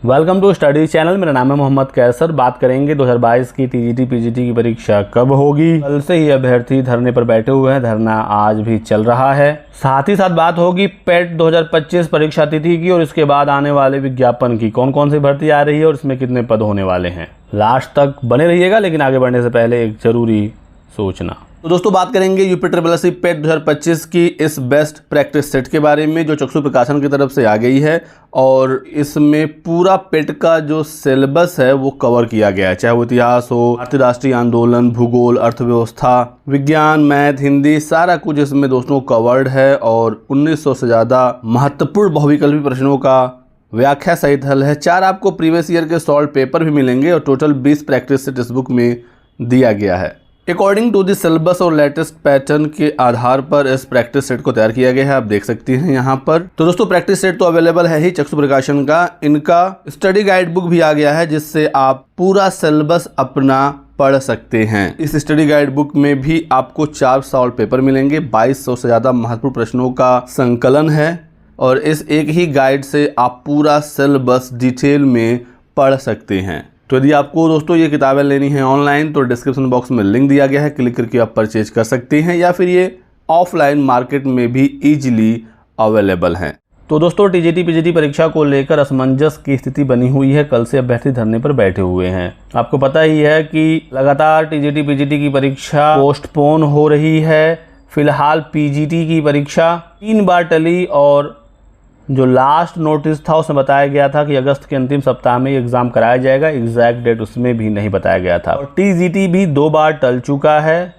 Welcome to study channel. मेरा नाम है मोहम्मद कैसर। बात करेंगे 2022 की टीजीटी पीजीटी की परीक्षा कब होगी। कल से ही अभ्यर्थी धरने पर बैठे हुए हैं, धरना आज भी चल रहा है। साथ ही साथ बात होगी पेट 2025 परीक्षा तिथि की और इसके बाद आने वाले विज्ञापन की, कौन कौन सी भर्ती आ रही है और इसमें कितने पद होने वाले हैं। लास्ट तक बने रहिएगा, लेकिन आगे बढ़ने से पहले एक जरूरी सूचना। तो दोस्तों बात करेंगे यूपीएससी पेट 2025 की इस बेस्ट प्रैक्टिस सेट के बारे में, जो चक्षु प्रकाशन की तरफ से आ गई है। और इसमें पूरा पेट का जो सिलेबस है वो कवर किया गया है, चाहे वो इतिहास हो, भारतीय राष्ट्रीय आंदोलन, भूगोल, अर्थव्यवस्था, विज्ञान, मैथ, हिंदी, सारा कुछ इसमें दोस्तों कवर्ड है। और 1900 से ज़्यादा महत्वपूर्ण बहुविकल्पी प्रश्नों का व्याख्या सहित हल है। 4 आपको प्रीवियस ईयर के सॉल्व पेपर भी मिलेंगे और टोटल 20 प्रैक्टिस सेट इस बुक में दिया गया है। अकॉर्डिंग टू द सिलेबस और लेटेस्ट पैटर्न के आधार पर इस प्रैक्टिस सेट को तैयार किया गया है, आप देख सकते हैं यहाँ पर। तो दोस्तों प्रैक्टिस सेट तो अवेलेबल है ही चक्षु प्रकाशन का, इनका स्टडी गाइड बुक भी आ गया है जिससे आप पूरा सिलेबस अपना पढ़ सकते हैं। इस स्टडी गाइड बुक में भी आपको 4 सॉल्व पेपर मिलेंगे, 2200 से ज़्यादा महत्वपूर्ण प्रश्नों का संकलन है और इस एक ही गाइड से आप पूरा सिलेबस डिटेल में पढ़ सकते हैं। तो यदि आपको दोस्तों ये किताबें लेनी है ऑनलाइन तो डिस्क्रिप्शन बॉक्स में लिंक दिया गया है, क्लिक करके आप परचेज कर सकते हैं, या फिर ये ऑफलाइन मार्केट में भी इजीली अवेलेबल हैं। तो दोस्तों टीजीटी पीजीटी परीक्षा को लेकर असमंजस की स्थिति बनी हुई है। कल से अभ्यर्थी धरने पर बैठे हुए हैं। आपको पता ही है कि लगातार टीजीटी पीजीटी की परीक्षा पोस्टपोन हो रही है। फिलहाल पीजीटी की परीक्षा 3 बार टली और जो लास्ट नोटिस था उसमें बताया गया था कि अगस्त के अंतिम सप्ताह में एग्ज़ाम कराया जाएगा, एग्जैक्ट डेट उसमें भी नहीं बताया गया था। और टीजीटी भी 2 बार टल चुका है।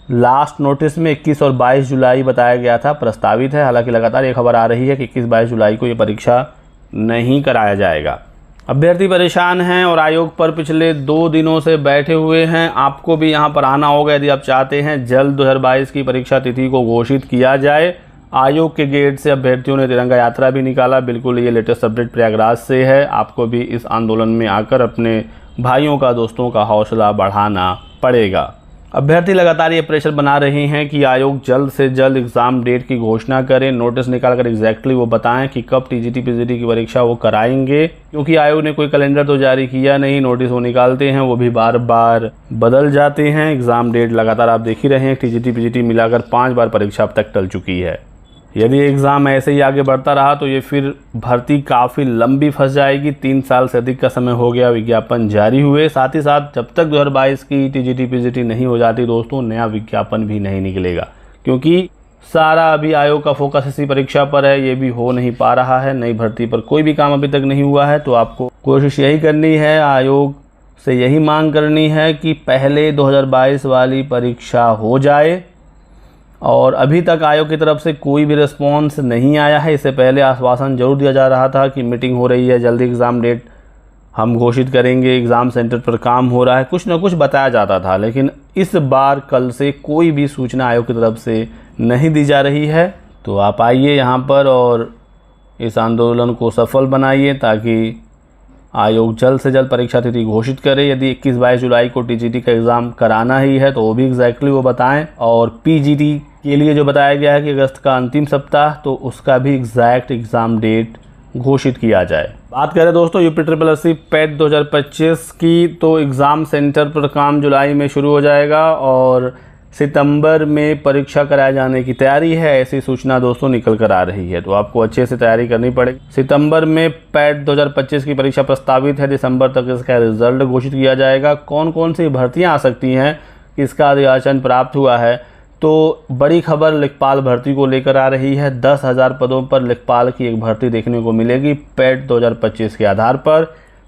लास्ट नोटिस में 21 और 22 जुलाई बताया गया था, प्रस्तावित है। हालांकि लगातार ये खबर आ रही है कि 21-22 जुलाई को ये परीक्षा नहीं कराया जाएगा। अभ्यर्थी परेशान हैं और आयोग पर पिछले 2 दिनों से बैठे हुए हैं। आपको भी यहाँ पर आना होगा यदि आप चाहते हैं जल्द 2022 की परीक्षा तिथि को घोषित किया जाए। आयोग के गेट से अभ्यर्थियों ने तिरंगा यात्रा भी निकाला। बिल्कुल ये लेटेस्ट अपडेट प्रयागराज से है। आपको भी इस आंदोलन में आकर अपने भाइयों का, दोस्तों का हौसला बढ़ाना पड़ेगा। अभ्यर्थी लगातार ये प्रेशर बना रहे हैं कि आयोग जल्द से जल्द एग्ज़ाम डेट की घोषणा करें, नोटिस निकालकर एग्जैक्टली वो बताएं कि कब टीजीटी पीजीटी की परीक्षा वो कराएंगे, क्योंकि आयोग ने कोई कैलेंडर तो जारी किया नहीं। नोटिस वो निकालते हैं वो भी बार बार बदल जाते हैं। एग्ज़ाम डेट लगातार आप देख ही रहे हैं, टीजीटी पीजीटी मिलाकर 5 बार परीक्षा अब तक टल चुकी है। यदि एग्ज़ाम ऐसे ही आगे बढ़ता रहा तो ये फिर भर्ती काफ़ी लंबी फंस जाएगी। 3 साल से अधिक का समय हो गया विज्ञापन जारी हुए। साथ ही साथ जब तक 2022 की टीजीटी पीजीटी नहीं हो जाती दोस्तों, नया विज्ञापन भी नहीं निकलेगा, क्योंकि सारा अभी आयोग का फोकस इसी परीक्षा पर है। ये भी हो नहीं पा रहा है, नई भर्ती पर कोई भी काम अभी तक नहीं हुआ है। तो आपको कोशिश यही करनी है, आयोग से यही मांग करनी है कि पहले 2022 वाली परीक्षा हो जाए। और अभी तक आयोग की तरफ से कोई भी रिस्पॉन्स नहीं आया है। इससे पहले आश्वासन जरूर दिया जा रहा था कि मीटिंग हो रही है, जल्दी एग्ज़ाम डेट हम घोषित करेंगे, एग्ज़ाम सेंटर पर काम हो रहा है, कुछ ना कुछ बताया जाता था। लेकिन इस बार कल से कोई भी सूचना आयोग की तरफ से नहीं दी जा रही है। तो आप आइए यहाँ पर और इस आंदोलन को सफल बनाइए ताकि आयोग जल्द से जल्द परीक्षा तिथि घोषित करे। यदि 21-22 जुलाई को टीजीटी का एग्ज़ाम कराना ही है तो वो भी एग्जैक्टली वो बताएं। और पीजीटी के लिए जो बताया गया है कि अगस्त का अंतिम सप्ताह, तो उसका भी एग्जैक्ट एग्ज़ाम डेट घोषित किया जाए। बात करें दोस्तों यूपीएससी पेट 2025 की, तो एग्ज़ाम सेंटर पर काम जुलाई में शुरू हो जाएगा और सितंबर में परीक्षा कराए जाने की तैयारी है, ऐसी सूचना दोस्तों निकल कर आ रही है। तो आपको अच्छे से तैयारी करनी पड़ेगी। सितंबर में पेट 2025 की परीक्षा प्रस्तावित है, दिसंबर तक इसका रिजल्ट घोषित किया जाएगा। कौन कौन सी भर्तियां आ सकती हैं, किसका अधियाचन प्राप्त हुआ है, तो बड़ी खबर लेखपाल भर्ती को लेकर आ रही है। 10,000 पदों पर लेखपाल की एक भर्ती देखने को मिलेगी पेट 2025 के आधार पर।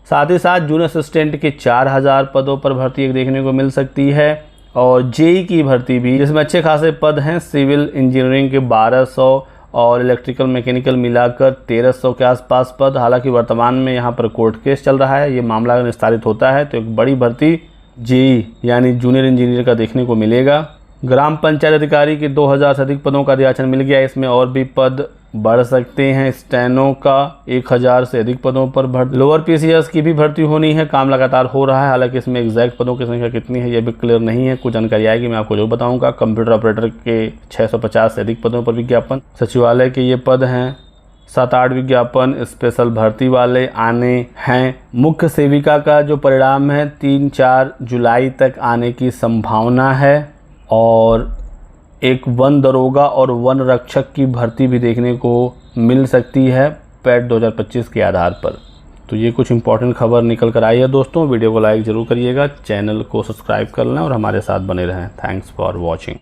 साथ ही साथ जूनियर असिस्टेंट के 4,000 पदों पर भर्ती एक देखने को मिल सकती है। और जेई की भर्ती भी, जिसमें अच्छे खासे पद हैं। सिविल इंजीनियरिंग के 1200 और इलेक्ट्रिकल मैकेनिकल मिलाकर 1300 के आसपास पद। हालांकि वर्तमान में यहाँ पर कोर्ट केस चल रहा है, ये मामला निस्तारित होता है तो एक बड़ी भर्ती जेई यानी जूनियर इंजीनियर का देखने को मिलेगा। ग्राम पंचायत अधिकारी के 2000 से अधिक पदों का अधियाचन मिल गया। इसमें और भी पद बढ़ सकते हैं। स्टेनो का 1000 से अधिक पदों पर भर्ती। लोअर पीसीएस की भी भर्ती होनी है, काम लगातार हो रहा है। हालांकि इसमें एग्जैक्ट पदों की संख्या कितनी है ये भी क्लियर नहीं है, कुछ जानकारी आएगी मैं आपको जो बताऊंगा। कंप्यूटर ऑपरेटर के 650 से अधिक पदों पर विज्ञापन। सचिवालय के ये पद हैं। 7-8 विज्ञापन स्पेशल भर्ती वाले आने हैं। मुख्य सेविका का जो परिणाम है 3-4 जुलाई तक आने की संभावना है। और एक वन दरोगा और वन रक्षक की भर्ती भी देखने को मिल सकती है पैट 2025 के आधार पर। तो ये कुछ इंपॉर्टेंट खबर निकल कर आई है दोस्तों। वीडियो को लाइक ज़रूर करिएगा, चैनल को सब्सक्राइब कर लें और हमारे साथ बने रहें। Thanks for watching.